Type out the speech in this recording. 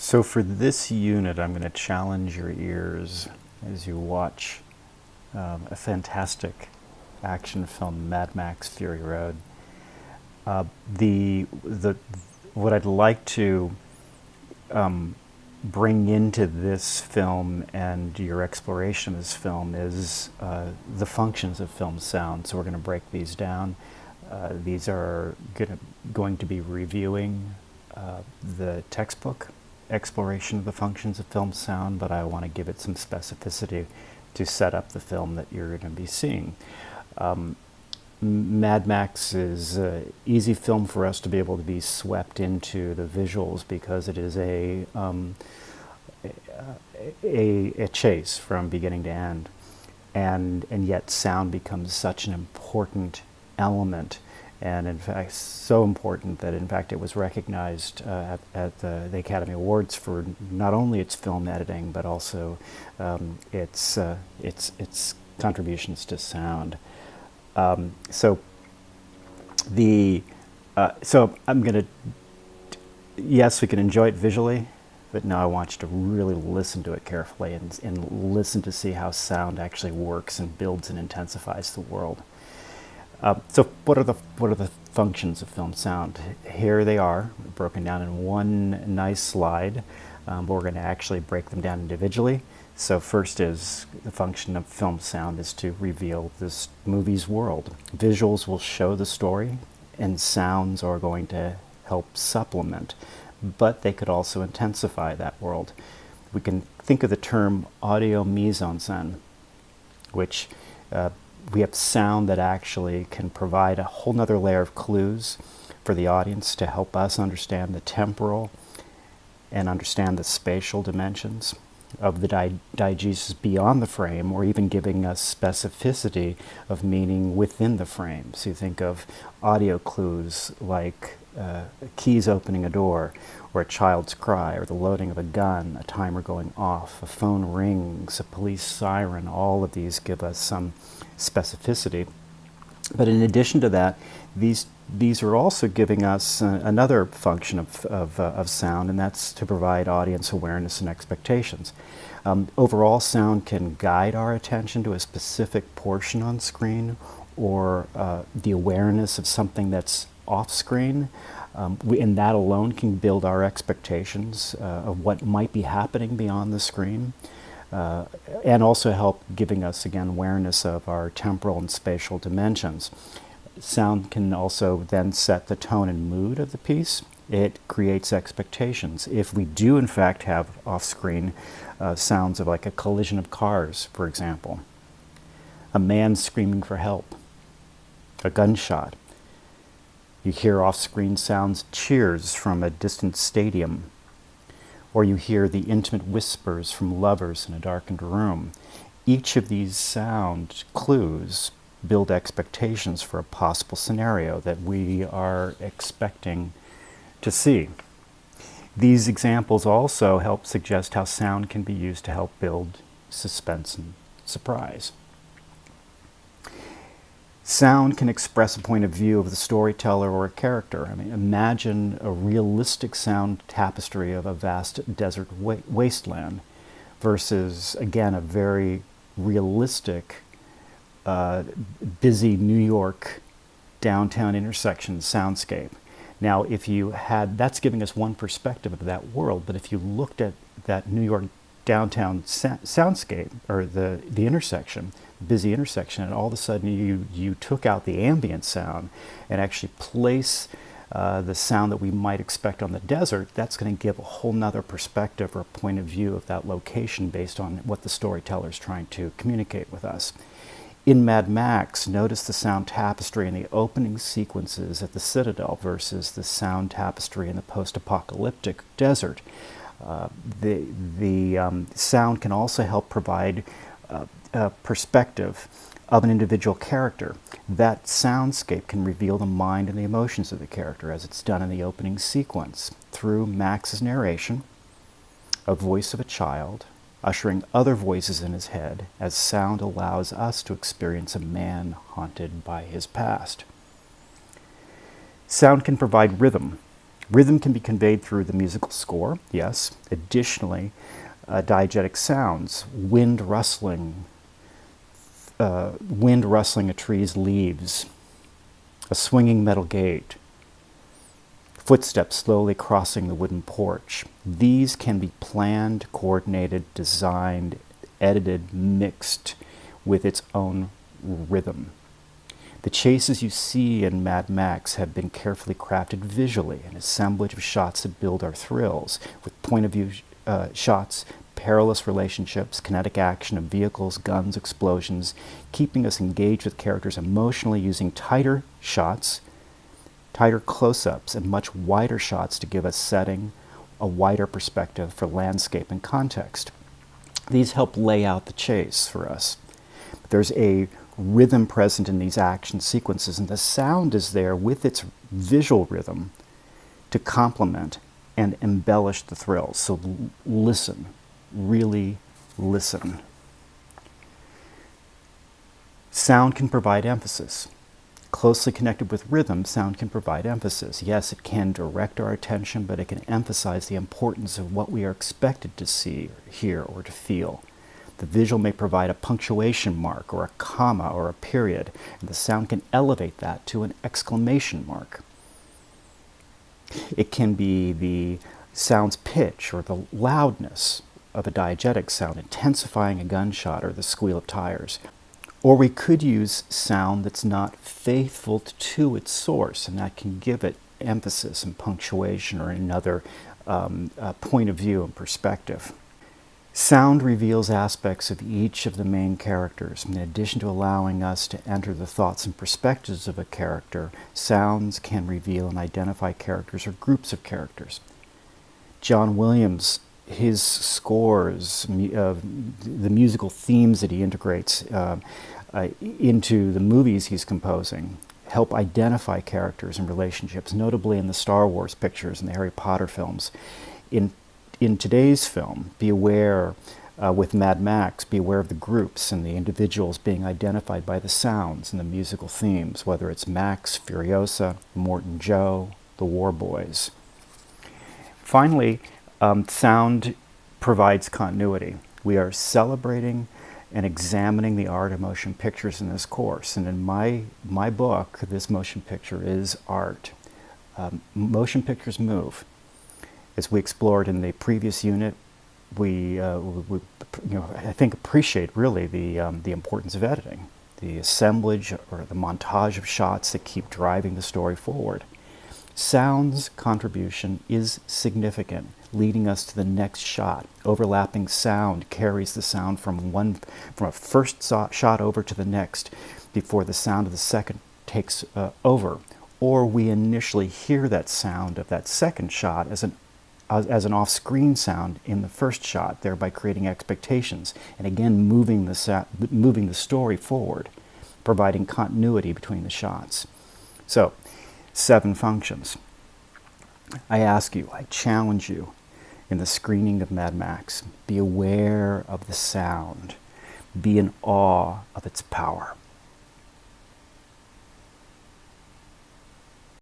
So for this unit, I'm going to challenge your ears as you watch a fantastic action film, Mad Max Fury Road. The what I'd like to bring into this film and your exploration of this film is the functions of film sound. So we're going to break these down. These are going to be reviewing the textbook exploration of the functions of film sound, but I want to give it some specificity to set up the film that you're going to be seeing. Mad Max is an easy film for us to be able to be swept into the visuals because it is a chase from beginning to end, and yet sound becomes such an important element, and in fact so important that in fact it was recognized at the Academy Awards for not only its film editing but also its contributions to sound. So I'm going to, yes, we can enjoy it visually, but now I want you to really listen to it carefully and listen to see how sound actually works and builds and intensifies the world. So what are the functions of film sound? Here they are, broken down in one nice slide, but we're going to actually break them down individually. So first is the function of film sound is to reveal this movie's world. Visuals will show the story, and sounds are going to help supplement, but they could also intensify that world. We can think of the term audio mise-en-scène, which we have sound that actually can provide a whole nother layer of clues for the audience to help us understand the temporal and understand the spatial dimensions of the diegesis beyond the frame, or even giving us specificity of meaning within the frame. So you think of audio clues like keys opening a door, or a child's cry, or the loading of a gun, a timer going off, a phone rings, a police siren. All of these give us some specificity. But in addition to that, these are also giving us another function of sound, and that's to provide audience awareness and expectations. Overall, sound can guide our attention to a specific portion on screen, or the awareness of something that's off screen, and that alone can build our expectations of what might be happening beyond the screen. And also help giving us, again, awareness of our temporal and spatial dimensions. Sound can also then set the tone and mood of the piece. It creates expectations. If we do, in fact, have off-screen sounds of like a collision of cars, for example, a man screaming for help, a gunshot. You hear off-screen sounds, cheers from a distant stadium, or you hear the intimate whispers from lovers in a darkened room. Each of these sound clues build expectations for a possible scenario that we are expecting to see. These examples also help suggest how sound can be used to help build suspense and surprise. Sound can express a point of view of the storyteller or a character. I mean, imagine a realistic sound tapestry of a vast desert wasteland versus, again, a very realistic, busy New York downtown intersection soundscape. Now, if you had, that's giving us one perspective of that world, but if you looked at that New York downtown soundscape, or the intersection, busy intersection, and all of a sudden you took out the ambient sound and actually place the sound that we might expect on the desert, that's going to give a whole nother perspective or point of view of that location based on what the storyteller is trying to communicate with us. In Mad Max, notice the sound tapestry in the opening sequences at the Citadel versus the sound tapestry in the post-apocalyptic desert. The sound can also help provide a perspective of an individual character. That soundscape can reveal the mind and the emotions of the character, as it's done in the opening sequence through Max's narration, a voice of a child, ushering other voices in his head, as sound allows us to experience a man haunted by his past. Sound can provide rhythm. Rhythm can be conveyed through the musical score, yes. Additionally, diegetic sounds, wind rustling a tree's leaves, a swinging metal gate, footsteps slowly crossing the wooden porch. These can be planned, coordinated, designed, edited, mixed with its own rhythm. The chases you see in Mad Max have been carefully crafted visually, an assemblage of shots that build our thrills, with point-of-view shots, perilous relationships, kinetic action of vehicles, guns, explosions, keeping us engaged with characters emotionally, using tighter shots, tighter close-ups, and much wider shots to give us setting, a wider perspective for landscape and context. These help lay out the chase for us. But there's a rhythm present in these action sequences, and the sound is there with its visual rhythm to complement and embellish the thrills. So listen, really listen. Sound can provide emphasis. Closely connected with rhythm, sound can provide emphasis. Yes, it can direct our attention, but it can emphasize the importance of what we are expected to see, or hear, or to feel. The visual may provide a punctuation mark, or a comma, or a period, and the sound can elevate that to an exclamation mark. It can be the sound's pitch or the loudness of a diegetic sound, intensifying a gunshot or the squeal of tires. Or we could use sound that's not faithful to its source, and that can give it emphasis and punctuation or another point of view and perspective. Sound reveals aspects of each of the main characters. In addition to allowing us to enter the thoughts and perspectives of a character, sounds can reveal and identify characters or groups of characters. John Williams, his scores, the musical themes that he integrates into the movies he's composing, help identify characters and relationships, notably in the Star Wars pictures and the Harry Potter films. In today's film, be aware, with Mad Max, be aware of the groups and the individuals being identified by the sounds and the musical themes, whether it's Max, Furiosa, Morton Joe, the War Boys. Finally, sound provides continuity. We are celebrating and examining the art of motion pictures in this course. And in my book, this motion picture is art. Motion pictures move. As we explored in the previous unit, we I think appreciate really the importance of editing, the assemblage or the montage of shots that keep driving the story forward. Sound's contribution is significant, leading us to the next shot. Overlapping sound carries the sound from a first shot over to the next before the sound of the second takes over. Or we initially hear that sound of that second shot as an off-screen sound in the first shot, thereby creating expectations and again moving the story forward, providing continuity between the shots. So, 7 functions. I ask you, I challenge you, in the screening of Mad Max, be aware of the sound. Be in awe of its power.